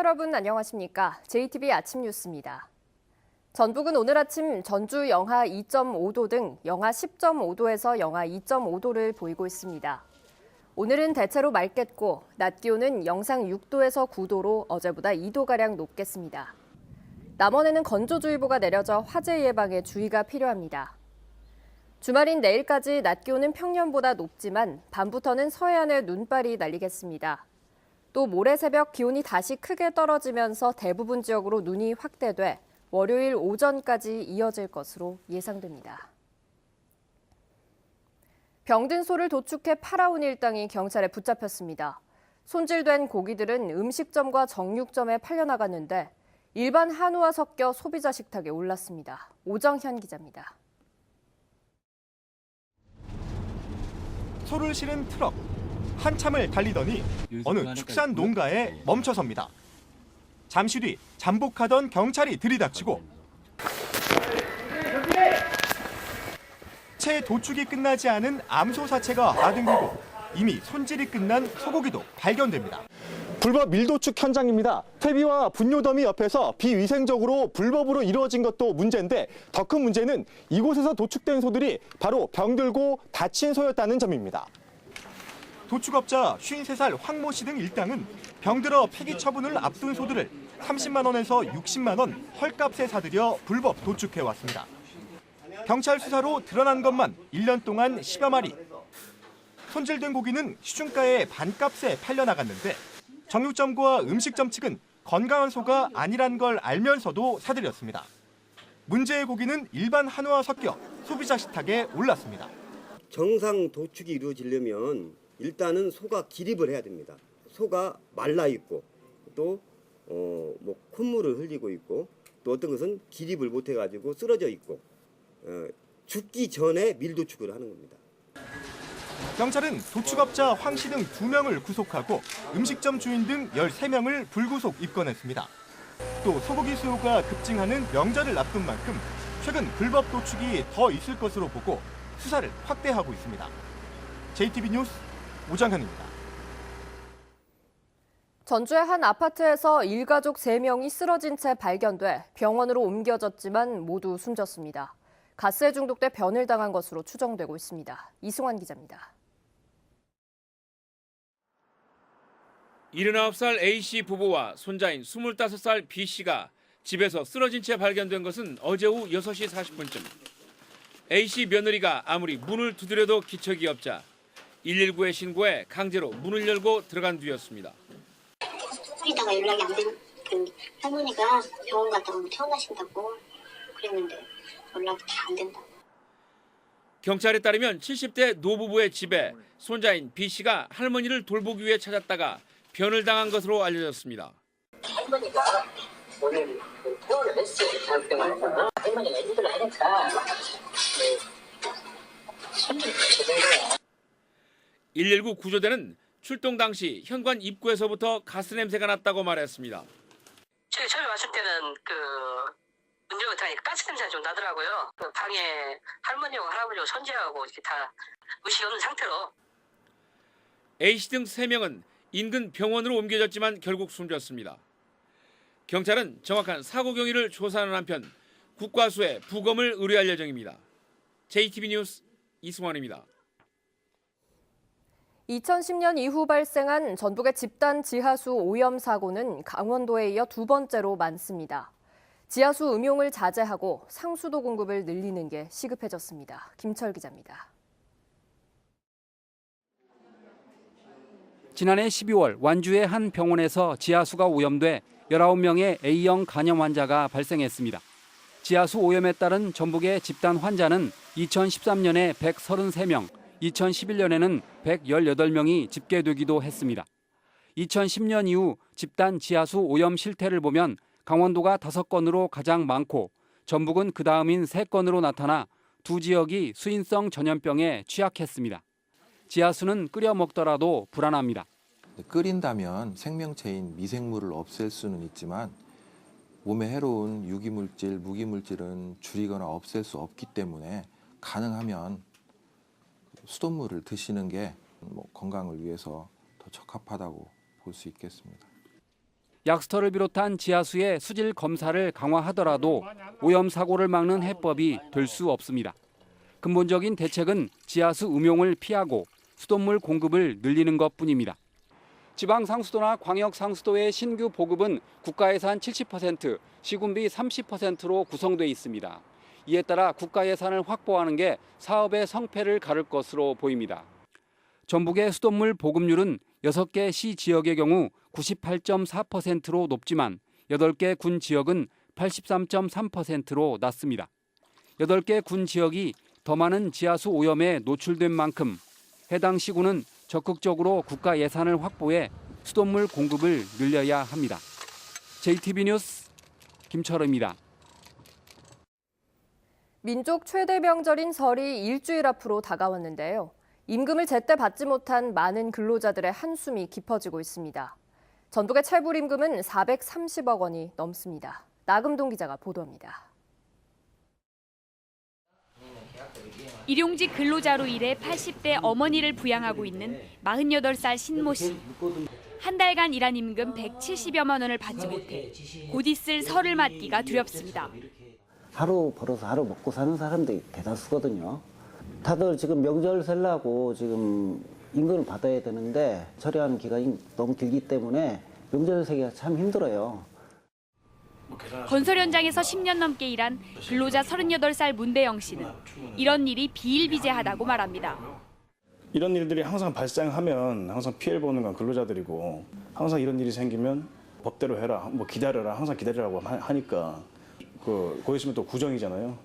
여러분 안녕하십니까? JTBC 아침 뉴스입니다. 전북은 오늘 아침 전주 영하 2.5도 등 영하 10.5도에서 영하 2.5도를 보이고 있습니다. 오늘은 대체로 맑겠고 낮 기온은 영상 6도에서 9도로 어제보다 2도가량 높겠습니다. 남원에는 건조주의보가 내려져 화재 예방에 주의가 필요합니다. 주말인 내일까지 낮 기온은 평년보다 높지만 밤부터는 서해안에 눈발이 날리겠습니다. 또 모레 새벽 기온이 다시 크게 떨어지면서 대부분 지역으로 눈이 확대돼 월요일 오전까지 이어질 것으로 예상됩니다. 병든 소를 도축해 팔아온 일당이 경찰에 붙잡혔습니다. 손질된 고기들은 음식점과 정육점에 팔려나갔는데 일반 한우와 섞여 소비자 식탁에 올랐습니다. 오정현 기자입니다. 소를 실은 트럭. 한참을 달리더니 어느 축산 농가에 멈춰섭니다. 잠시 뒤 잠복하던 경찰이 들이닥치고 채 도축이 끝나지 않은 암소 사체가 아등기고 이미 손질이 끝난 소고기도 발견됩니다. 불법 밀도축 현장입니다. 퇴비와 분뇨더미 옆에서 비위생적으로 불법으로 이루어진 것도 문제인데 더 큰 문제는 이곳에서 도축된 소들이 바로 병들고 다친 소였다는 점입니다. 도축업자 53살 황모 씨 등 일당은 병들어 폐기 처분을 앞둔 소들을 30만 원에서 60만 원 헐값에 사들여 불법 도축해왔습니다. 경찰 수사로 드러난 것만 1년 동안 10여 마리. 손질된 고기는 시중가의 반값에 팔려나갔는데 정육점과 음식점 측은 건강한 소가 아니란 걸 알면서도 사들였습니다. 문제의 고기는 일반 한우와 섞여 소비자 식탁에 올랐습니다. 정상 도축이 이루어지려면 일단은 소가 기립을 해야 됩니다. 소가 말라 있고 또 콧물을 흘리고 있고 또 어떤 것은 기립을 못 해가지고 쓰러져 있고 죽기 전에 밀도축을 하는 겁니다. 경찰은 도축업자 황 씨 등 2명을 구속하고 음식점 주인 등 13명을 불구속 입건했습니다. 또 소고기 수요가 급증하는 명절을 앞둔 만큼 최근 불법 도축이 더 있을 것으로 보고 수사를 확대하고 있습니다. JTBC 뉴스 오정현입니다. 전주의 한 아파트에서 일가족 3명이 쓰러진 채 발견돼 병원으로 옮겨졌지만 모두 숨졌습니다. 가스에 중독돼 변을 당한 것으로 추정되고 있습니다. 이승환 기자입니다. 79살 A씨 부부와 손자인 25살 B씨가 집에서 쓰러진 채 발견된 것은 어제 오후 6시 40분쯤. A씨 며느리가 아무리 문을 두드려도 기척이 없자 119에 신고해 강제로 문을 열고 들어간 뒤였습니다. 이따가 연락이 안 된 그 할머니가 병원 갔다 오면 퇴원하신다고 그랬는데 연락이 다 안 된다고. 경찰에 따르면 70대 노부부의 집에 손자인 B씨가 할머니를 돌보기 위해 찾았다가 변을 당한 것으로 알려졌습니다. 할머니가 오늘 퇴원을 했어요. 잘못된 할머니가 일을 하니까 손님이 되는 거야. 119 구조대는 출동 당시 현관 입구에서부터 가스 냄새가 났다고 말했습니다. 처음에 왔을 때는 문 열고 다니까 가스 냄새가 좀 나더라고요. 그 방에 할머니하고 할아버지하고 손자하고 이렇게 다 의식이 없는 상태로. A씨 등 3명은 인근 병원으로 옮겨졌지만 결국 숨졌습니다. 경찰은 정확한 사고 경위를 조사하는 한편 국과수에 부검을 의뢰할 예정입니다. JTBC 뉴스 이승환입니다. 2010년 이후 발생한 전북의 집단 지하수 오염 사고는 강원도에 이어 2번째로 많습니다. 지하수 음용을 자제하고 상수도 공급을 늘리는 게 시급해졌습니다. 김철 기자입니다. 지난해 12월 완주의 한 병원에서 지하수가 오염돼 19명의 A형 간염 환자가 발생했습니다. 지하수 오염에 따른 전북의 집단 환자는 2013년에 133명, 2011년에는 118명이 집계되기도 했습니다. 2010년 이후 집단 지하수 오염 실태를 보면 강원도가 5건으로 가장 많고 전북은 그 다음인 3건으로 나타나 두 지역이 수인성 전염병에 취약했습니다. 지하수는 끓여 먹더라도 불안합니다. 끓인다면 생명체인 미생물을 없앨 수는 있지만 몸에 해로운 유기물질, 무기물질은 줄이거나 없앨 수 없기 때문에 가능하면 수돗물을 드시는 게 건강을 위해서 더 적합하다고 볼 수 있겠습니다. 약수터를 비롯한 지하수의 수질 검사를 강화하더라도 오염 사고를 막는 해법이 될 수 없습니다. 근본적인 대책은 지하수 음용을 피하고 수돗물 공급을 늘리는 것뿐입니다. 지방상수도나 광역상수도의 신규 보급은 국가예산 70%, 시군비 30%로 구성돼 있습니다. 이에 따라 국가예산을 확보하는 게 사업의 성패를 가를 것으로 보입니다. 전북의 수돗물 보급률은 6개 시 지역의 경우 98.4%로 높지만 8개 군 지역은 83.3%로 낮습니다. 8개 군 지역이 더 많은 지하수 오염에 노출된 만큼 해당 시군은 적극적으로 국가 예산을 확보해 수돗물 공급을 늘려야 합니다. JTB 뉴스 김철우입니다. 민족 최대 명절인 설이 일주일 앞으로 다가왔는데요. 임금을 제때 받지 못한 많은 근로자들의 한숨이 깊어지고 있습니다. 전북의 체불 임금은 430억 원이 넘습니다. 나금동 기자가 보도합니다. 일용직 근로자로 일해 80대 어머니를 부양하고 있는 48살 신모 씨. 한 달간 일한 임금 170여만 원을 받지 못해 곧 있을 설을 맞기가 두렵습니다. 하루 벌어서 하루 먹고 사는 사람들이 대다수거든요. 다들 지금 명절 설라고 지금 임금을 받아야 되는데 처리하는 기간이 너무 길기 때문에 명절 세기가 참 힘들어요. 건설 현장에서 10년 넘게 일한 근로자 38살 문대영 씨는 이런 일이 비일비재하다고 말합니다. 이런 일들이 항상 발생하면 항상 피해를 보는 건 근로자들이고 항상 이런 일이 생기면 법대로 해라, 뭐 기다려라, 항상 기다리라고 하니까 거기 있으면 또 구정이잖아요.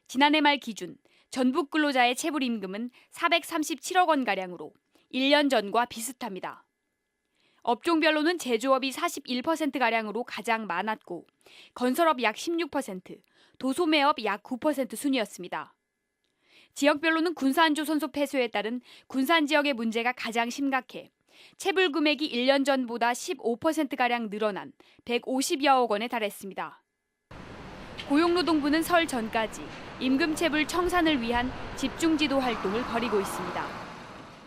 지난해 말 기준 전북 근로자의 체불 임금은 437억 원가량으로 1년 전과 비슷합니다. 업종별로는 제조업이 41%가량으로 가장 많았고 건설업 약 16%, 도소매업 약 9% 순이었습니다. 지역별로는 군산조선소 폐쇄에 따른 군산 지역의 문제가 가장 심각해 체불 금액이 1년 전보다 15%가량 늘어난 150여억 원에 달했습니다. 고용노동부는 설 전까지 임금 체불 청산을 위한 집중지도 활동을 벌이고 있습니다.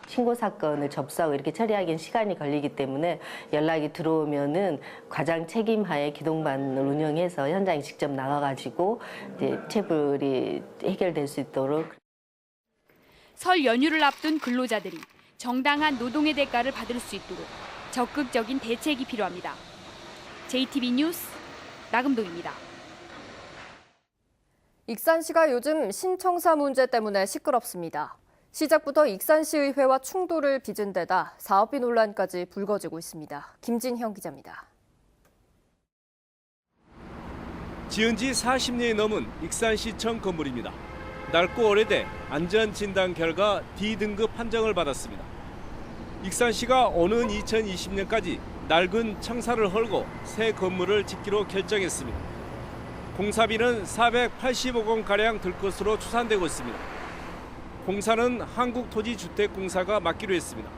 신고 사건을 접수하고 이렇게 처리하기엔 시간이 걸리기 때문에 연락이 들어오면은 과장 책임하에 기동반을 운영해서 현장에 직접 나가가지고 이제 체불이 해결될 수 있도록. 설 연휴를 앞둔 근로자들이 정당한 노동의 대가를 받을 수 있도록 적극적인 대책이 필요합니다. JTB 뉴스 나금동입니다. 익산시가 요즘 신청사 문제 때문에 시끄럽습니다. 시작부터 익산시의회와 충돌을 빚은 데다 사업비 논란까지 불거지고 있습니다. 김진형 기자입니다. 지은 지 40년이 넘은 익산시청 건물입니다. 낡고 오래돼 안전진단 결과 D등급 판정을 받았습니다. 익산시가 오는 2020년까지 낡은 청사를 헐고 새 건물을 짓기로 결정했습니다. 공사비는 480억 원가량 들 것으로 추산되고 있습니다. 공사는 한국토지주택공사가 맡기로 했습니다.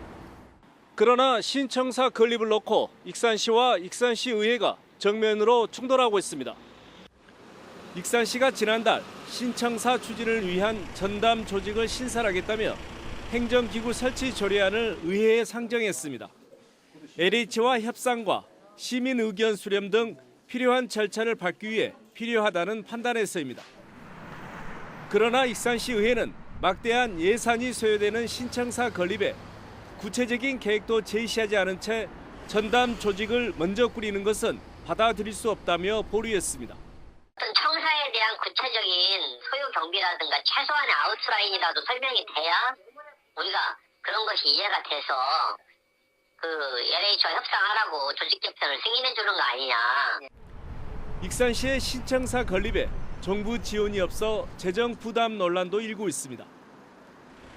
그러나 신청사 건립을 놓고 익산시와 익산시의회가 정면으로 충돌하고 있습니다. 익산시가 지난달 신청사 추진을 위한 전담 조직을 신설하겠다며 행정기구 설치 조례안을 의회에 상정했습니다. LH와 협상과 시민 의견 수렴 등 필요한 절차를 밟기 위해 필요하다는 판단에서입니다. 그러나 익산시의회는 막대한 예산이 소요되는 신청사 건립에 구체적인 계획도 제시하지 않은 채 전담 조직을 먼저 꾸리는 것은 받아들일 수 없다며 보류했습니다. 청사에 대한 구체적인 소요 경비라든가 최소한의 아웃라인이라도 설명이 돼야 우리가 그런 것이 이해가 돼서 LH와 협상하라고 조직 개편을 승인해 주는 거 아니냐. 익산시의 신청사 건립에 정부 지원이 없어 재정 부담 논란도 일고 있습니다.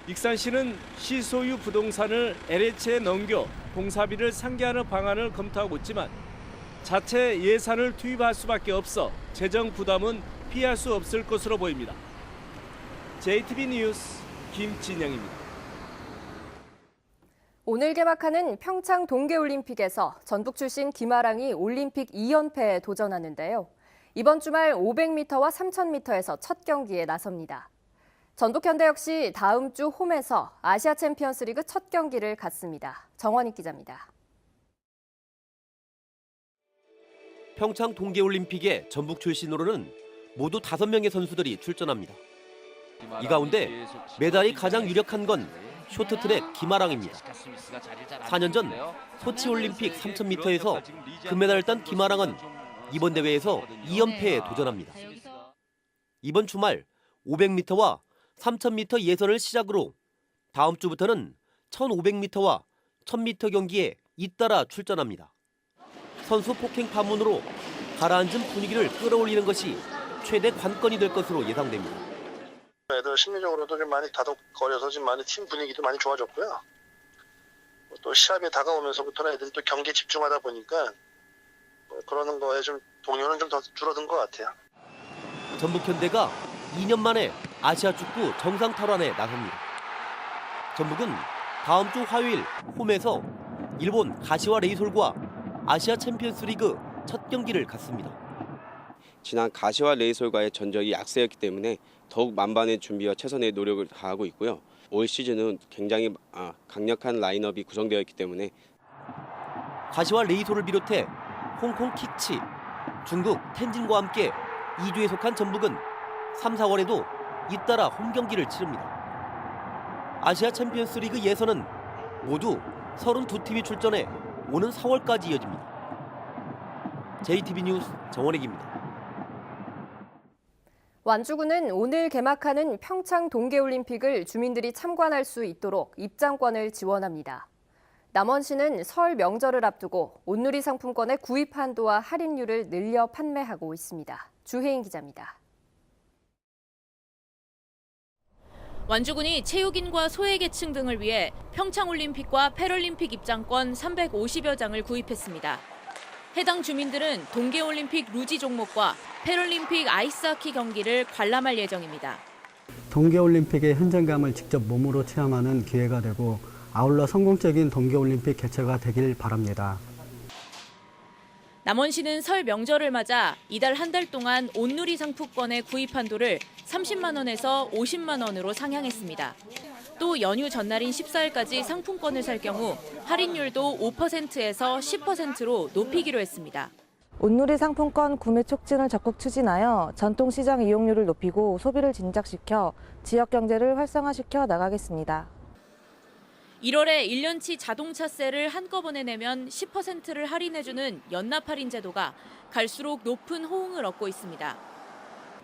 익산시는 시 소유 부동산을 LH에 넘겨 공사비를 상계하는 방안을 검토하고 있지만 자체 예산을 투입할 수밖에 없어 재정 부담은 피할 수 없을 것으로 보입니다. JTB 뉴스 김진영입니다. 오늘 개막하는 평창 동계올림픽에서 전북 출신 김아랑이 올림픽 2연패에 도전하는데요. 이번 주말 500m와 3000m에서 첫 경기에 나섭니다. 전북현대 역시 다음 주 홈에서 아시아 챔피언스리그 첫 경기를 갖습니다. 정원익 기자입니다. 평창 동계올림픽에 전북 출신으로는 모두 5명의 선수들이 출전합니다. 이 가운데 메달이 가장 유력한 건 쇼트트랙 김아랑입니다. 4년 전 소치올림픽 3000m에서 금메달을 딴 김아랑은 이번 대회에서 2연패에 도전합니다. 이번 주말 500m와 3000m 예선을 시작으로 다음 주부터는 1500m와 1000m 경기에 잇따라 출전합니다. 선수 폭행 파문으로 가라앉은 분위기를 끌어올리는 것이 최대 관건이 될 것으로 예상됩니다. 애들 심리적으로도 좀 많이 다독거려서 지금 많이 팀 분위기도 많이 좋아졌고요. 또 시합이 다가오면서부터는 애들이 또 경기에 집중하다 보니까 그러는 거에 좀 동요는 좀 더 줄어든 것 같아요. 전북현대가 2년 만에 아시아 축구 정상 탈환에 나섭니다. 전북은 다음 주 화요일 홈에서 일본 가시와 레이솔과 아시아 챔피언스리그 첫 경기를 갖습니다. 지난 가시와 레이솔과의 전적이 약세였기 때문에 더욱 만반의 준비와 최선의 노력을 다하고 있고요. 올 시즌은 굉장히 강력한 라인업이 구성되어 있기 때문에 가시와 레이솔을 비롯해 홍콩 킥치, 중국 텐진과 함께 2주에 속한 전북은 3, 4월에도 잇따라 홈 경기를 치릅니다. 아시아 챔피언스리그 예선은 모두 32팀이 출전해 오는 4월까지 이어집니다. JTB 뉴스 정원익입니다. 완주군은 오늘 개막하는 평창 동계올림픽을 주민들이 참관할 수 있도록 입장권을 지원합니다. 남원시는 설 명절을 앞두고 온누리 상품권의 구입 한도와 할인율을 늘려 판매하고 있습니다. 주혜인 기자입니다. 완주군이 체육인과 소외계층 등을 위해 평창올림픽과 패럴림픽 입장권 350여 장을 구입했습니다. 해당 주민들은 동계올림픽 루지 종목과 패럴림픽 아이스하키 경기를 관람할 예정입니다. 동계올림픽의 현장감을 직접 몸으로 체험하는 기회가 되고 아울러 성공적인 동계올림픽 개최가 되길 바랍니다. 남원시는 설 명절을 맞아 이달 한 달 동안 온누리 상품권의 구입 한도를 30만 원에서 50만 원으로 상향했습니다. 또 연휴 전날인 14일까지 상품권을 살 경우 할인율도 5%에서 10%로 높이기로 했습니다. 온누리 상품권 구매 촉진을 적극 추진하여 전통시장 이용률을 높이고 소비를 진작시켜 지역 경제를 활성화시켜 나가겠습니다. 1월에 1년치 자동차세를 한꺼번에 내면 10%를 할인해주는 연납 할인 제도가 갈수록 높은 호응을 얻고 있습니다.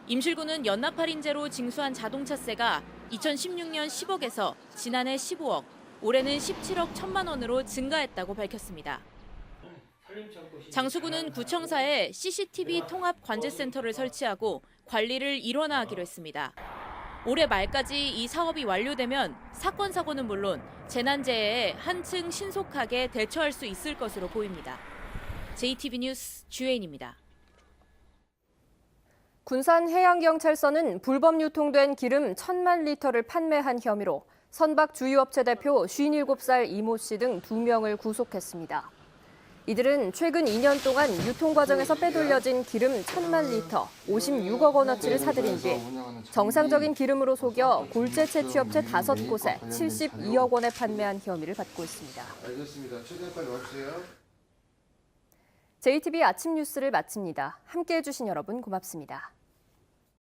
임실군은 연납 할인제로 징수한 자동차세가 2016년 10억에서 지난해 15억, 올해는 17억 1천만 원으로 증가했다고 밝혔습니다. 장수군은 구청사에 CCTV 통합 관제센터를 설치하고 관리를 일원화하기로 했습니다. 올해 말까지 이 사업이 완료되면 사건, 사고는 물론 재난재해에 한층 신속하게 대처할 수 있을 것으로 보입니다. JTB 뉴스 주혜인입니다. 군산해양경찰서는 불법 유통된 기름 1,000만 리터를 판매한 혐의로 선박 주유업체 대표 57살 이모 씨 등 2명을 구속했습니다. 이들은 최근 2년 동안 유통 과정에서 빼돌려진 기름 1,000만 리터, 56억 원어치를 사들인 뒤 정상적인 기름으로 속여 골재 채취업체 5곳에 72억 원에 판매한 혐의를 받고 있습니다. 알겠습니다. 최대한 빨리 와주세요. JTB 아침 뉴스를 마칩니다. 함께해 주신 여러분 고맙습니다.